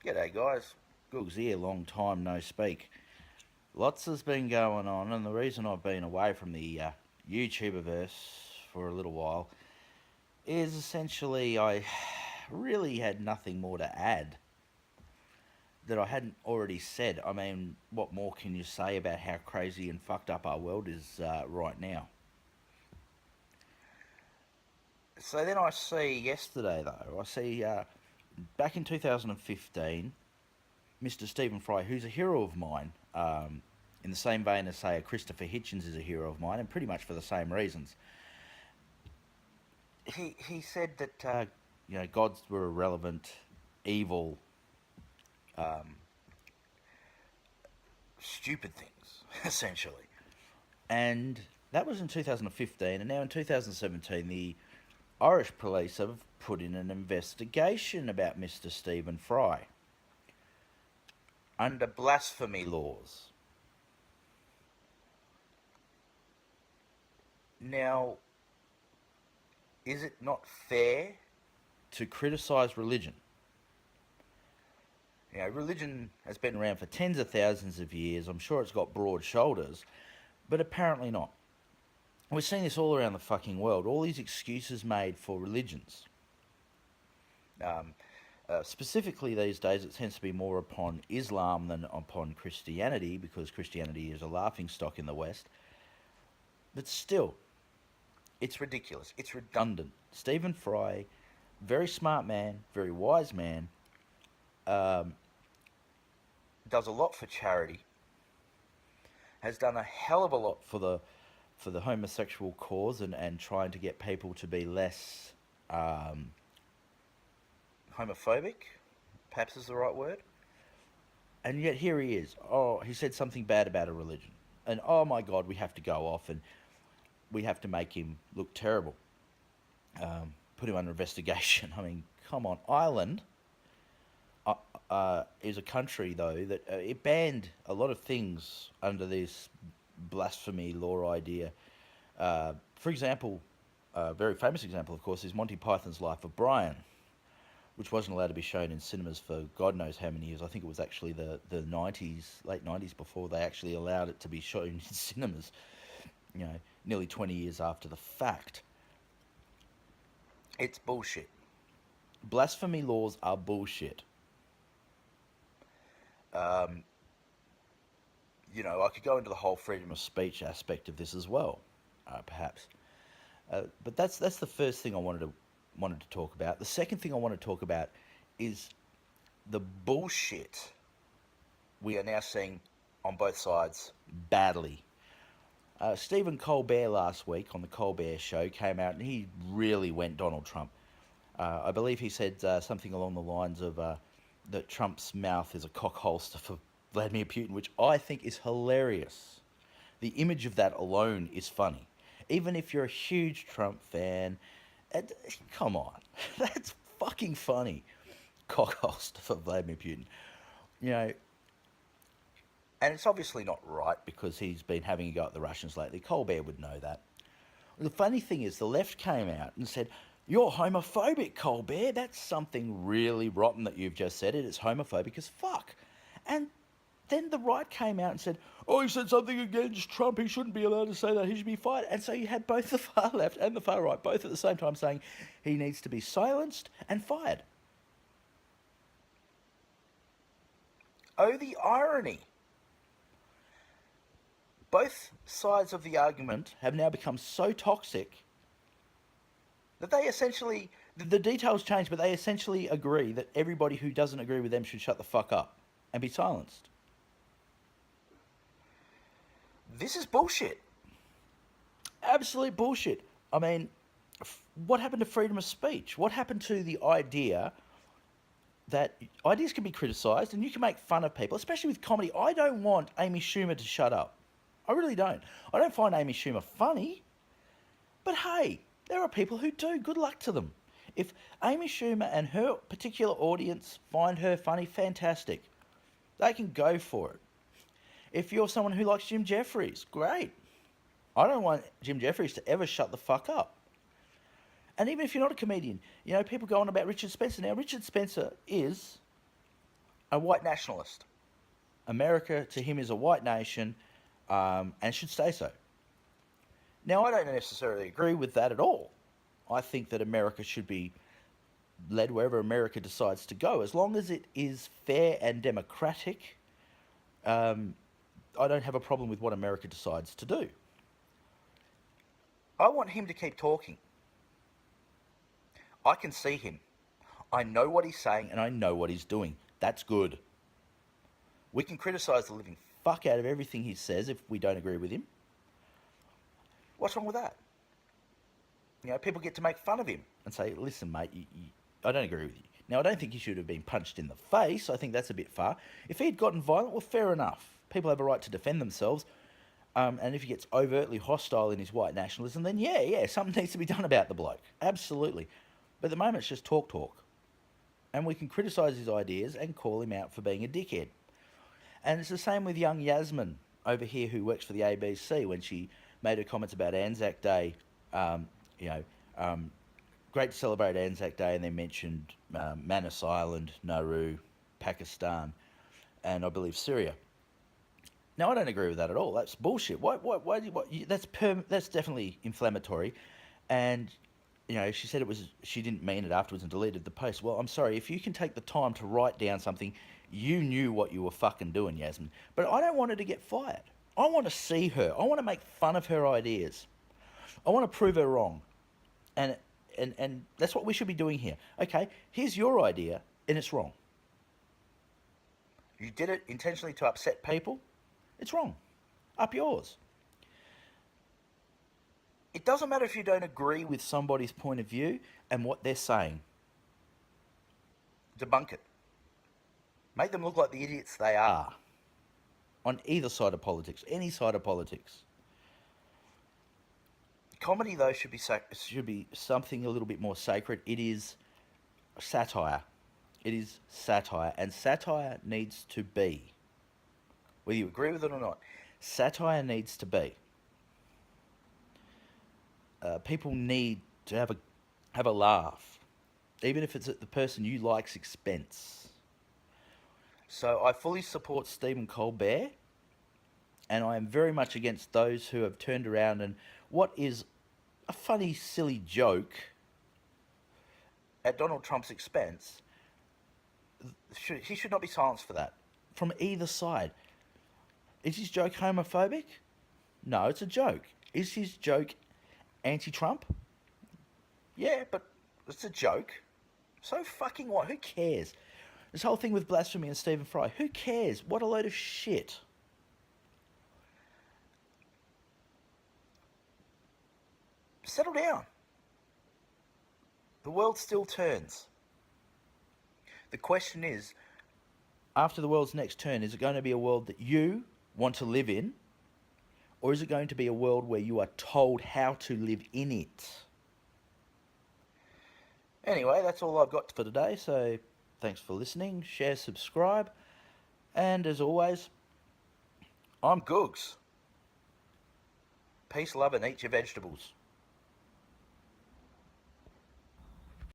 G'day guys, Googs here, long time no speak. Lots has been going on, and the reason I've been away from the YouTuberverse for a little while is essentially I really had nothing more to add that I hadn't already said. I mean, what more can you say about how crazy and fucked up our world is right now? So then I see yesterday, though, I see back in 2015, Mr. Stephen Fry, who's a hero of mine, in the same vein as, say, Christopher Hitchens is a hero of mine, and pretty much for the same reasons. He said that gods were irrelevant, evil, um, stupid things, essentially. And that was in 2015, and now in 2017, the Irish police have put in an investigation about Mr. Stephen Fry under blasphemy laws. Now, is it not fair to criticise religion? Religion has been around for tens of thousands of years. I'm sure it's got broad shoulders, but apparently not. We're seeing this all around the fucking world. All these excuses made for religions. Um, Specifically these days, it tends to be more upon Islam than upon Christianity, because Christianity is a laughingstock in the West. But still, it's ridiculous. It's redundant. Stephen Fry, very smart man, very wise man, um, does a lot for charity, has done a hell of a lot for the homosexual cause and trying to get people to be less homophobic, perhaps is the right word. And yet here he is. Oh, he said something bad about a religion. And oh my God, we have to go off and we have to make him look terrible. Put him under investigation. I mean, come on. Ireland is a country, though, that it banned a lot of things under this blasphemy law idea. For example, a very famous example, of course, is Monty Python's Life of Brian, which wasn't allowed to be shown in cinemas for God knows how many years. I think it was actually the 90s, late 90s, before they actually allowed it to be shown in cinemas, nearly 20 years after the fact. It's bullshit. Blasphemy laws are bullshit. Um, I could go into the whole freedom of speech aspect of this as well, perhaps. But that's the first thing I wanted to talk about. The second thing I want to talk about is the bullshit we are now seeing on both sides badly. Stephen Colbert last week on the Colbert Show came out and he really went Donald Trump. I believe he said something along the lines of that Trump's mouth is a cock holster for Vladimir Putin, which I think is hilarious. The image of that alone is funny. Even if you're a huge Trump fan, come on, that's fucking funny. Cock holster for Vladimir Putin. You know, and it's obviously not right because he's been having a go at the Russians lately. Colbert would know that. The funny thing is, the left came out and said, "You're homophobic, Colbert. That's something really rotten that you've just said. It is homophobic as fuck." And then the right came out and said, "Oh, he said something against Trump. He shouldn't be allowed to say that. He should be fired." And so you had both the far left and the far right, both at the same time saying he needs to be silenced and fired. Oh, the irony. Both sides of the argument have now become so toxic that they essentially, the details change, but they essentially agree that everybody who doesn't agree with them should shut the fuck up and be silenced. This is bullshit. Absolute bullshit. I mean, what happened to freedom of speech? What happened to the idea that ideas can be criticised and you can make fun of people, especially with comedy? I don't want Amy Schumer to shut up. I really don't. I don't find Amy Schumer funny, but hey, there are people who do. Good luck to them. If Amy Schumer and her particular audience find her funny, fantastic. They can go for it. If you're someone who likes Jim Jeffries, great. I don't want Jim Jeffries to ever shut the fuck up. And even if you're not a comedian, people go on about Richard Spencer. Now, Richard Spencer is A white nationalist. America to him is a white nation, and should stay so. Now, I don't necessarily agree with that at all. I think that America should be led wherever America decides to go, as long as it is fair and democratic. Um, I don't have a problem with what America decides to do. I want him to keep talking. I can see him. I know what he's saying and I know what he's doing. That's good. We can criticise the living fuck out of everything he says if we don't agree with him. What's wrong with that? You know, people get to make fun of him and say, listen, mate, I don't agree with you. Now, I don't think he should have been punched in the face. I think that's a bit far. If he'd gotten violent, well, fair enough. People have a right to defend themselves. And if he gets overtly hostile in his white nationalism, then yeah, something needs to be done about the bloke. Absolutely. But at the moment, it's just talk. And we can criticise his ideas and call him out for being a dickhead. And it's the same with young Yasmin over here who works for the ABC when she made her comments about Anzac Day. You know, great to celebrate Anzac Day, and they mentioned Manus Island, Nauru, Pakistan, and I believe Syria. Now, I don't agree with that at all. That's bullshit. That's definitely inflammatory. And, you know, she said she didn't mean it afterwards and deleted the post. Well, I'm sorry, if you can take the time to write down something, you knew what you were fucking doing, Yasmin. But I don't want her to get fired. I want to see her. I want to make fun of her ideas. I want to prove her wrong. And that's what we should be doing here. Okay, here's your idea, and it's wrong. You did it intentionally to upset people. It's wrong. Up yours. It doesn't matter if you don't agree with somebody's point of view and what they're saying. Debunk it. Make them look like the idiots they are. On either side of politics, any side of politics. Comedy, though, should be something a little bit more sacred. It is satire. It is satire, and satire needs to be. Whether you agree with it or not, satire needs to be. People need to have a laugh, even if it's at the person you like's expense. So I fully support Stephen Colbert, and I am very much against those who have turned around and what is a funny, silly joke at Donald Trump's expense. He should not be silenced for that, from either side. Is his joke homophobic? No, it's a joke. Is his joke anti-Trump? Yeah, but it's a joke. So fucking what? Who cares? This whole thing with blasphemy and Stephen Fry, who cares? What a load of shit. Settle down. The world still turns. The question is, after the world's next turn, is it going to be a world that you want to live in? Or is it going to be a world where you are told how to live in it? Anyway, that's all I've got for today. So thanks for listening. Share, subscribe. And as always, I'm Googs. Peace, love, and eat your vegetables.